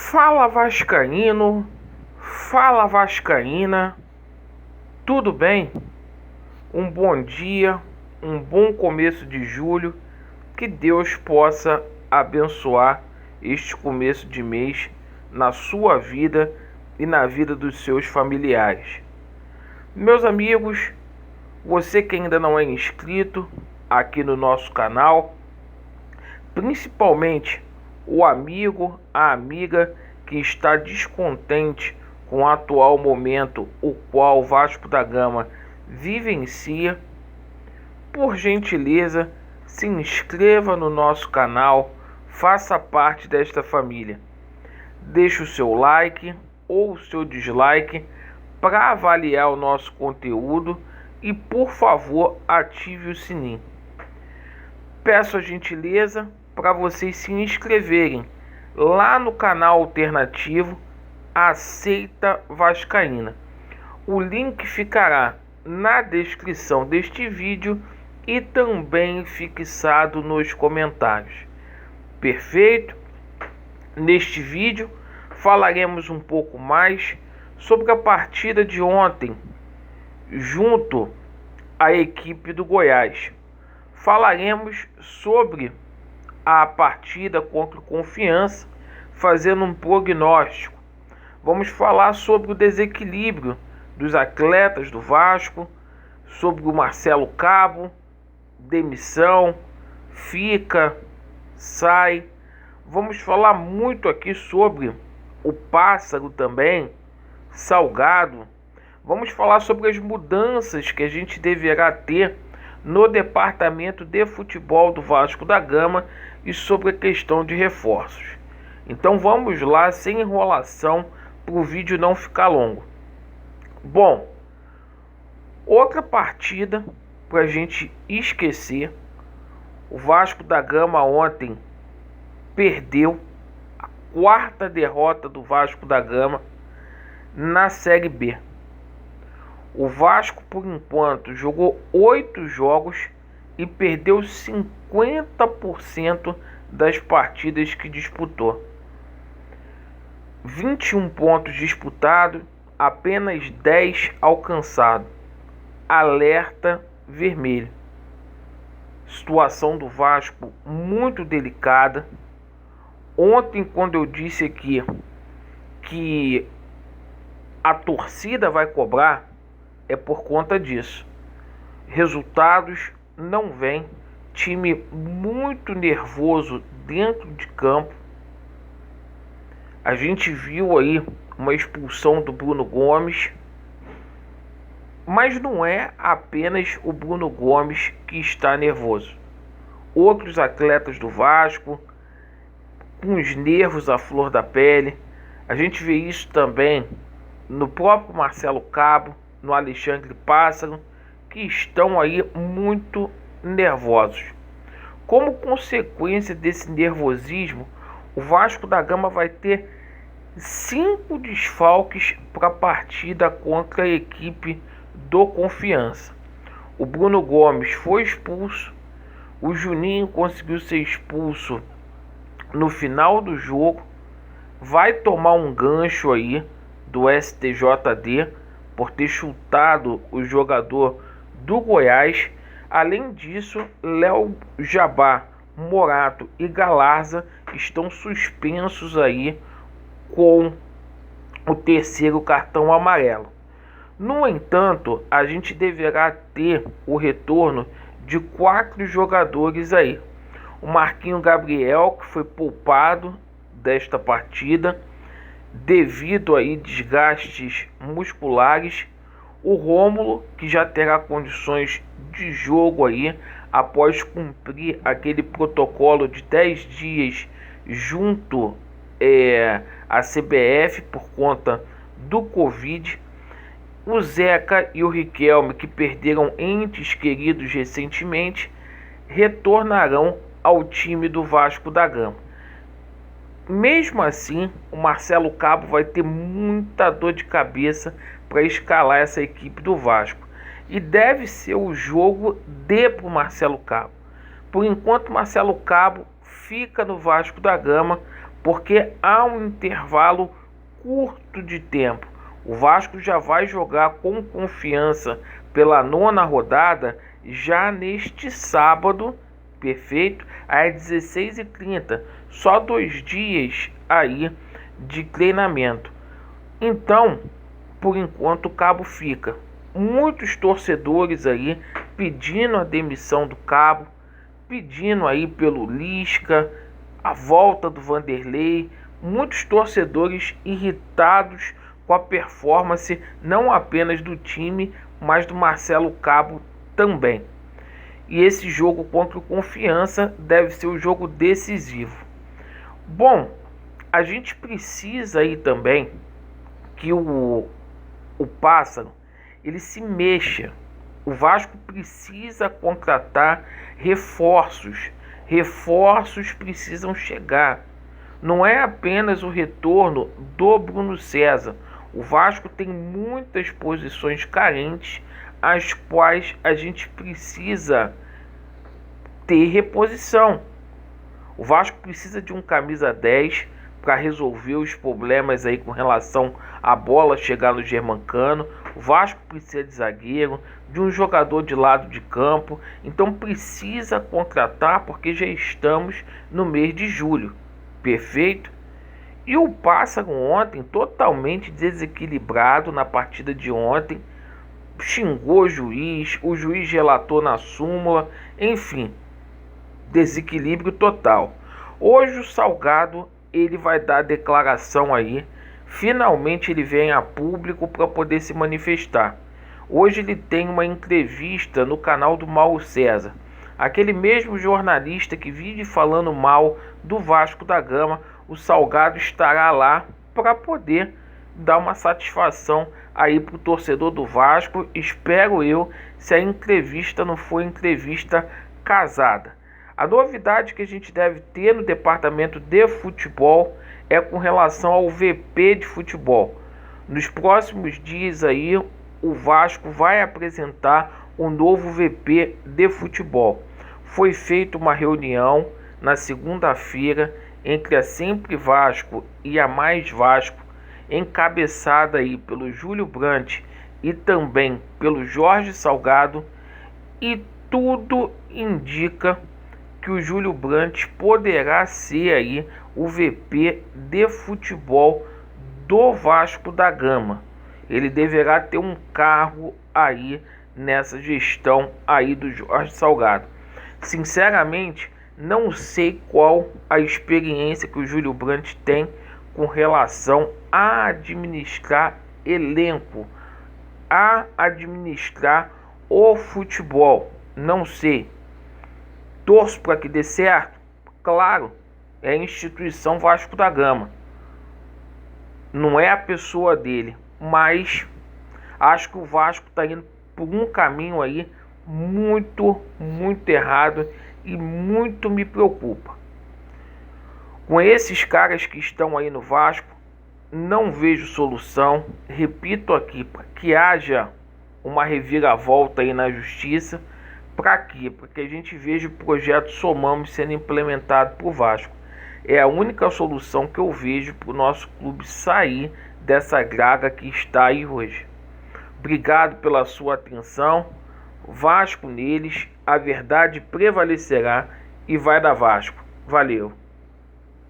Fala Vascaíno, fala Vascaína, tudo bem? Um bom dia, um bom começo de julho, que Deus possa abençoar este começo de mês na sua vida e na vida dos seus familiares. Meus amigos, você que ainda não é inscrito aqui no nosso canal, principalmente o amigo, a amiga que está descontente com o atual momento o qual o Vasco da Gama vivencia, por gentileza, se inscreva no nosso canal, faça parte desta família. Deixe o seu like ou o seu dislike para avaliar o nosso conteúdo e, por favor, ative o sininho. Peço a gentileza para vocês se inscreverem lá no canal alternativo Aceita Vascaína. O link ficará na descrição deste vídeo e também fixado nos comentários. Perfeito? Neste vídeo falaremos um pouco mais sobre a partida de ontem junto à equipe do Goiás. Falaremos sobre a partida contra o Confiança, fazendo um prognóstico. Vamos falar sobre o desequilíbrio dos atletas do Vasco, sobre o Marcelo Cabo, demissão, fica, sai. Vamos falar muito aqui sobre o Pássaro também, Salgado. Vamos falar sobre as mudanças que a gente deverá ter no departamento de futebol do Vasco da Gama e sobre a questão de reforços. Então vamos lá, sem enrolação, para o vídeo não ficar longo. Bom, outra partida para a gente esquecer. O Vasco da Gama ontem perdeu a quarta derrota do Vasco da Gama na Série B. O Vasco, por enquanto, jogou 8 jogos e perdeu 50% das partidas que disputou. 21 pontos disputados, apenas 10 alcançados. Alerta vermelho. Situação do Vasco muito delicada. Ontem, quando eu disse aqui que a torcida vai cobrar, é por conta disso. Resultados não vêm, time muito nervoso dentro de campo. A gente viu aí uma expulsão do Bruno Gomes, mas não é apenas o Bruno Gomes que está nervoso. Outros atletas do Vasco, com os nervos à flor da pele. A gente vê isso também no próprio Marcelo Cabo, no Alexandre Pássaro, que estão aí muito nervosos. Como consequência desse nervosismo, o Vasco da Gama vai ter 5 desfalques para a partida contra a equipe do Confiança. O Bruno Gomes foi expulso, o Juninho conseguiu ser expulso no final do jogo, vai tomar um gancho aí do STJD por ter chutado o jogador do Goiás. Além disso, Léo Jabá, Morato e Galarza estão suspensos aí com o terceiro cartão amarelo. No entanto, a gente deverá ter o retorno de 4 jogadores aí. O Marquinhos Gabriel, que foi poupado desta partida devido aí desgastes musculares. O Rômulo, que já terá condições de jogo aí após cumprir aquele protocolo de 10 dias junto à CBF por conta do Covid. O Zeca e o Riquelme, que perderam entes queridos recentemente, retornarão ao time do Vasco da Gama. Mesmo assim, o Marcelo Cabo vai ter muita dor de cabeça para escalar essa equipe do Vasco. E deve ser o jogo para o Marcelo Cabo. Por enquanto, Marcelo Cabo fica no Vasco da Gama porque há um intervalo curto de tempo. O Vasco já vai jogar com confiança pela 9ª rodada já neste sábado, perfeito, às 16h30. Só 2 dias aí de treinamento. Então, por enquanto, o Cabo fica. Muitos torcedores aí pedindo a demissão do Cabo, pedindo aí pelo Lisca, a volta do Vanderlei. Muitos torcedores irritados com a performance não apenas do time, mas do Marcelo Cabo também. E esse jogo contra o Confiança deve ser o jogo decisivo. Bom, a gente precisa aí também que o Pássaro ele se mexa. O Vasco precisa contratar reforços. Reforços precisam chegar. Não é apenas o retorno do Bruno César. O Vasco tem muitas posições carentes, as quais a gente precisa ter reposição. O Vasco precisa de um camisa 10 para resolver os problemas aí com relação à bola chegar no Germancano. O Vasco precisa de zagueiro, de um jogador de lado de campo. Então precisa contratar, porque já estamos no mês de julho. Perfeito? E o Pássaro ontem, totalmente desequilibrado na partida de ontem, xingou o juiz relatou na súmula, enfim, desequilíbrio total. Hoje o Salgado ele vai dar declaração aí, finalmente ele vem a público para poder se manifestar. Hoje ele tem uma entrevista no canal do Mauro César, aquele mesmo jornalista que vive falando mal do Vasco da Gama. O Salgado estará lá para poder dar uma satisfação aí para o torcedor do Vasco. Espero eu, se a entrevista não for entrevista casada. A novidade que a gente deve ter no departamento de futebol é com relação ao VP de futebol. Nos próximos dias aí, o Vasco vai apresentar um novo VP de futebol. Foi feita uma reunião na segunda-feira entre a Sempre Vasco e a Mais Vasco, encabeçada aí pelo Júlio Brandt e também pelo Jorge Salgado, e tudo indica que o Júlio Brandt poderá ser aí o VP de futebol do Vasco da Gama. Ele deverá ter um cargo aí nessa gestão aí do Jorge Salgado. Sinceramente, não sei qual a experiência que o Júlio Brandt tem com relação a administrar elenco, a administrar o futebol. Não sei. Torço para que dê certo? Claro, é a instituição Vasco da Gama. Não é a pessoa dele, mas acho que o Vasco está indo por um caminho aí muito errado e muito me preocupa. Com esses caras que estão aí no Vasco, não vejo solução. Repito aqui, para que haja uma reviravolta aí na justiça. Para quê? Para que a gente veja o projeto Somamos sendo implementado por Vasco. É a única solução que eu vejo para o nosso clube sair dessa draga que está aí hoje. Obrigado pela sua atenção. Vasco neles, a verdade prevalecerá e vai dar Vasco. Valeu!